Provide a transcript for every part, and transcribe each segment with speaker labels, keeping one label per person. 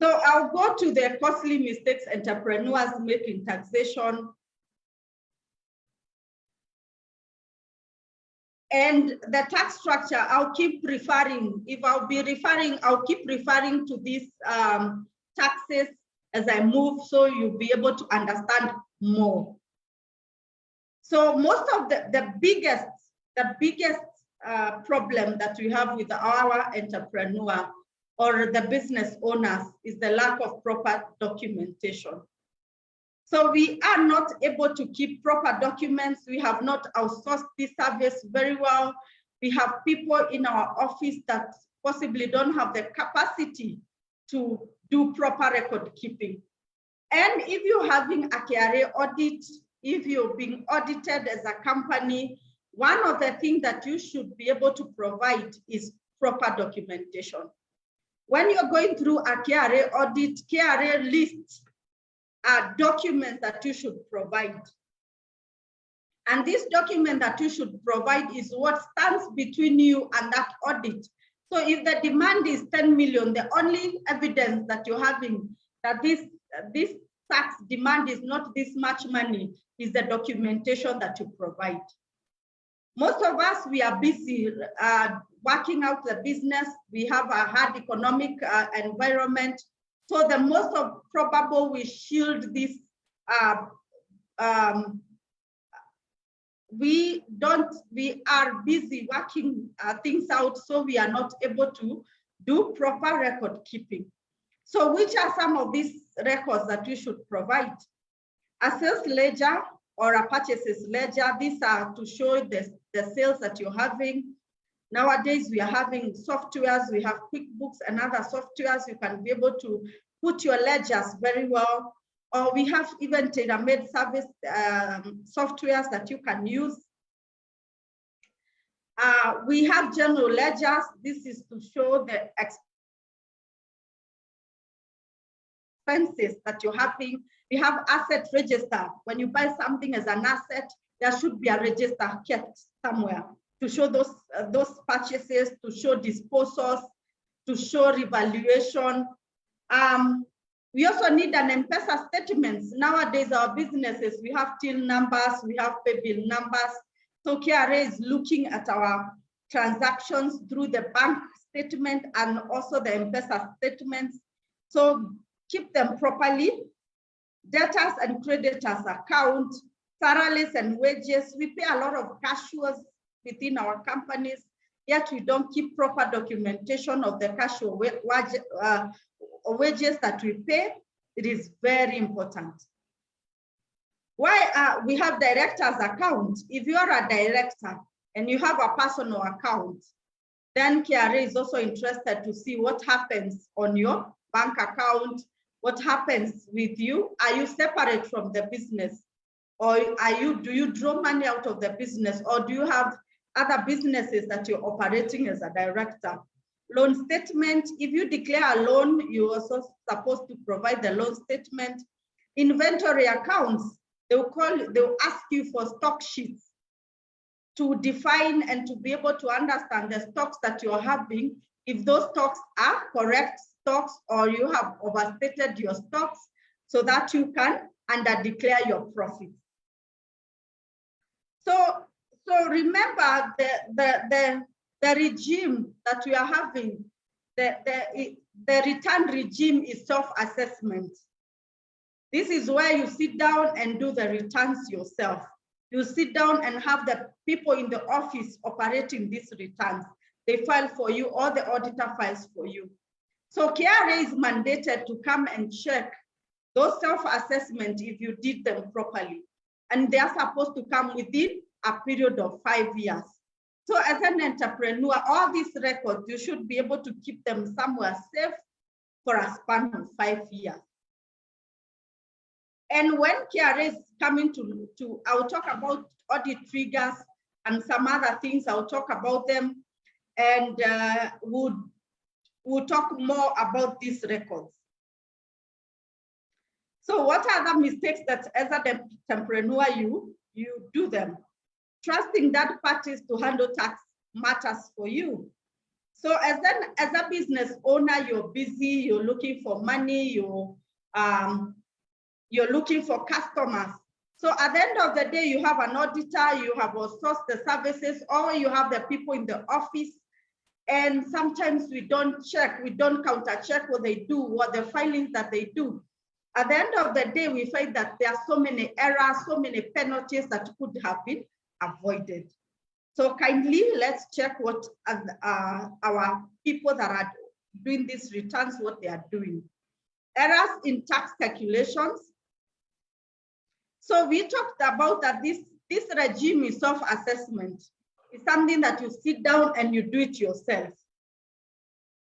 Speaker 1: So I'll go to the costly mistakes entrepreneurs make in taxation. And the tax structure, I'll keep referring. If I'll be referring, I'll keep referring to these taxes as I move, so you'll be able to understand more. So most of the biggest problem that we have with our entrepreneur or the business owners is the lack of proper documentation. So we are not able to keep proper documents. We have not outsourced this service very well. We have people in our office that possibly don't have the capacity to do proper record keeping. And if you're having a KRA audit, if you're being audited as a company, one of the things that you should be able to provide is proper documentation. When you're going through a KRA audit, KRA lists documents that you should provide. And this document that you should provide is what stands between you and that audit. So if the demand is 10 million, the only evidence that you're having that this tax demand is not this much money is the documentation that you provide. Most of us, we are busy working out the business. We have a hard economic environment. So the most of probable we shield this. We are busy working things out, so we are not able to do proper record keeping. So which are some of these records that you should provide? A sales ledger or a purchases ledger. These are to show the sales that you're having. Nowadays, we are having softwares. We have QuickBooks and other softwares. You can be able to put your ledgers very well. Or we have even tailor-made service softwares that you can use. We have general ledgers. This is to show the expenses that you're having. We have asset register. When you buy something as an asset, there should be a register kept somewhere to show those purchases, to show disposals, to show revaluation. We also need an M-Pesa statements. Nowadays, our businesses, we have till numbers, we have pay bill numbers. So KRA is looking at our transactions through the bank statement and also the M-Pesa statements. So keep them properly. Debtors and creditors account, salaries and wages. We pay a lot of cash flows within our companies, yet we don't keep proper documentation of the cash or wages that we pay. It is very important. Why we have director's account? If you are a director and you have a personal account, then KRA is also interested to see what happens on your bank account, what happens with you. Are you separate from the business? Or do you draw money out of the business? Or do you have other businesses that you're operating as a director? Loan statement, if you declare a loan, you're also supposed to provide the loan statement. Inventory accounts, they'll ask you for stock sheets to define and to be able to understand the stocks that you're having, if those stocks are correct stocks or you have overstated your stocks, so that you can declare your profits. So remember the regime that we are having, the return regime is self-assessment. This is where you sit down and do the returns yourself. You sit down and have the people in the office operating these returns. They file for you, or the auditor files for you. So KRA is mandated to come and check those self-assessment if you did them properly. And they are supposed to come within a period of 5 years. So as an entrepreneur, all these records, you should be able to keep them somewhere safe for a span of 5 years. And when KRA is coming to I'll talk about audit triggers and some other things, I'll talk about them, and we'll talk more about these records. So what are the mistakes that as an entrepreneur you do them? Trusting third parties to handle tax matters for you. So as a business owner, you're busy, you're looking for money, you're looking for customers. So at the end of the day, you have an auditor, you have outsourced the services, or you have the people in the office. And sometimes we don't check, we don't counter check what they do, what the filings that they do. At the end of the day, we find that there are so many errors, so many penalties that could have been avoided. So kindly, let's check what our people that are doing these returns, what they are doing. Errors in tax calculations. So we talked about that this regime is self-assessment. It's something that you sit down and you do it yourself.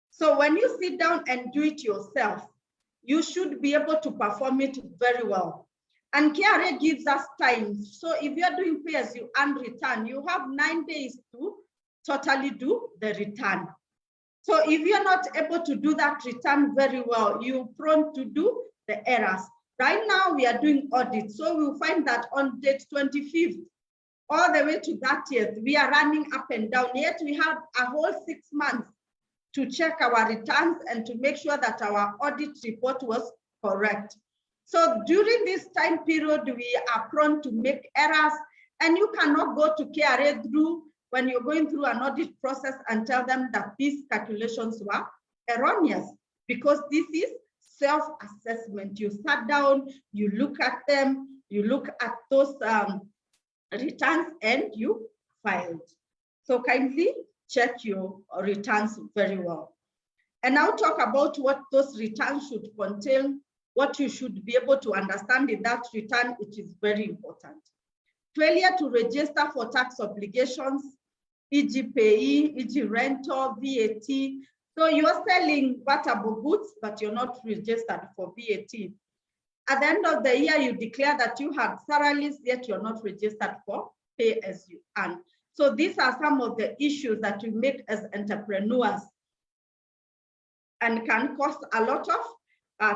Speaker 1: So when you sit down and do it yourself, you should be able to perform it very well. And KRA gives us time. So if you're doing pay as you earn return, you have 9 days to totally do the return. So if you're not able to do that return very well, you're prone to do the errors. Right now we are doing audit. So we'll find that on date 25th, all the way to 30th, we are running up and down. Yet we have a whole 6 months to check our returns and to make sure that our audit report was correct. So during this time period, we are prone to make errors, and you cannot go to KRA when you're going through an audit process and tell them that these calculations were erroneous, because this is self-assessment. You sat down, you look at them, you look at those returns and you filed. So kindly check your returns very well. And now talk about what those returns should contain, what you should be able to understand in that return. It is very important. Failure to register for tax obligations, e.g. payee, e.g. rental, VAT. So you're selling portable goods, but you're not registered for VAT. At the end of the year, you declare that you have salaries, yet you're not registered for pay as you earn. So these are some of the issues that we make as entrepreneurs and can cause a lot of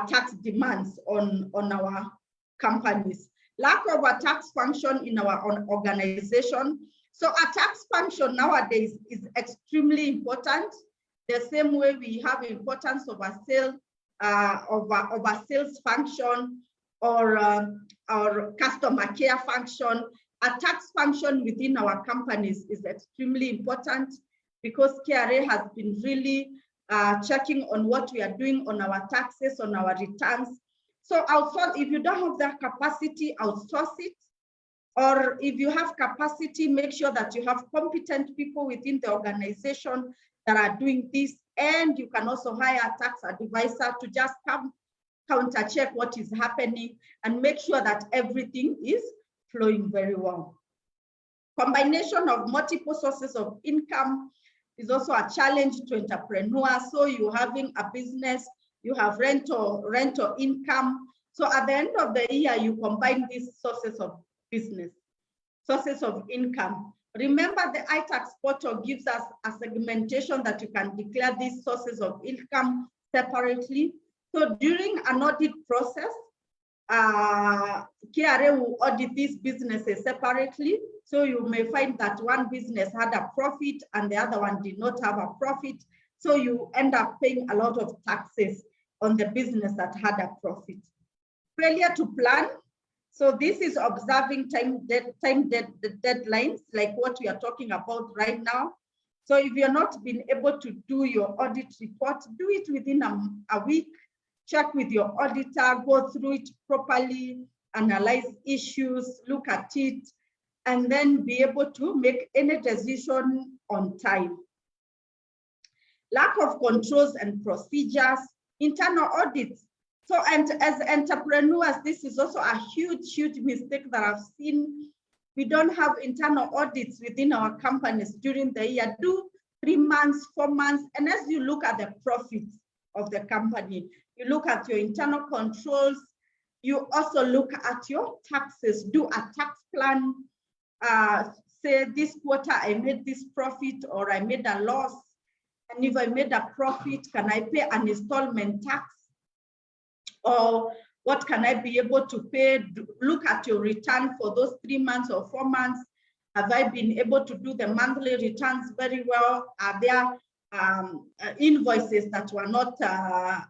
Speaker 1: tax demands on our companies. Lack of a tax function in our own organization. So a tax function nowadays is extremely important. The same way we have importance of a sales function or customer care function. A tax function within our companies is extremely important, because KRA has been really checking on what we are doing on our taxes, on our returns. So outsource, if you don't have that capacity, outsource it. Or if you have capacity, make sure that you have competent people within the organization that are doing this. And you can also hire a tax advisor to just come counter check what is happening and make sure that everything is flowing very well. Combination of multiple sources of income is also a challenge to entrepreneurs. So you're having a business, you have rental income. So at the end of the year, you combine these sources of business, sources of income. Remember, the iTax portal gives us a segmentation that you can declare these sources of income separately. So during an audit process, KRA will audit these businesses separately. So you may find that one business had a profit and the other one did not have a profit. So you end up paying a lot of taxes on the business that had a profit. Failure to plan. So this is observing deadlines, like what we are talking about right now. So if you're not being able to do your audit report, do it within a week. Check with your auditor, go through it properly, analyze issues, look at it, and then be able to make any decision on time. Lack of controls and procedures, internal audits. So, and as entrepreneurs, this is also a huge, huge mistake that I've seen. We don't have internal audits within our companies during the year. Do 3 months, 4 months, and as you look at the profits of the company, you look at your internal controls, you also look at your taxes, do a tax plan, say this quarter I made this profit or I made a loss, and if I made a profit, can I pay an installment tax? Or what can I be able to pay? Look at your return for those 3 months or 4 months. Have I been able to do the monthly returns very well? Are there invoices that were not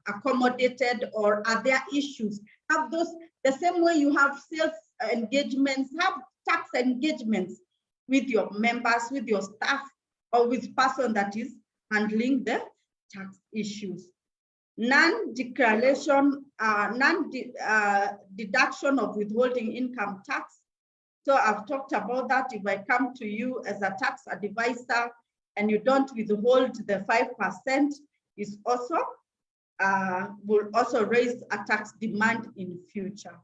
Speaker 1: accommodated, or are there issues? Have those, the same way you have sales engagements, have tax engagements with your members, with your staff, or with person that is handling the tax issues. Non-deduction of withholding income tax. So I've talked about that. If I come to you as a tax advisor and you don't withhold the 5%, is also will also raise a tax demand in future.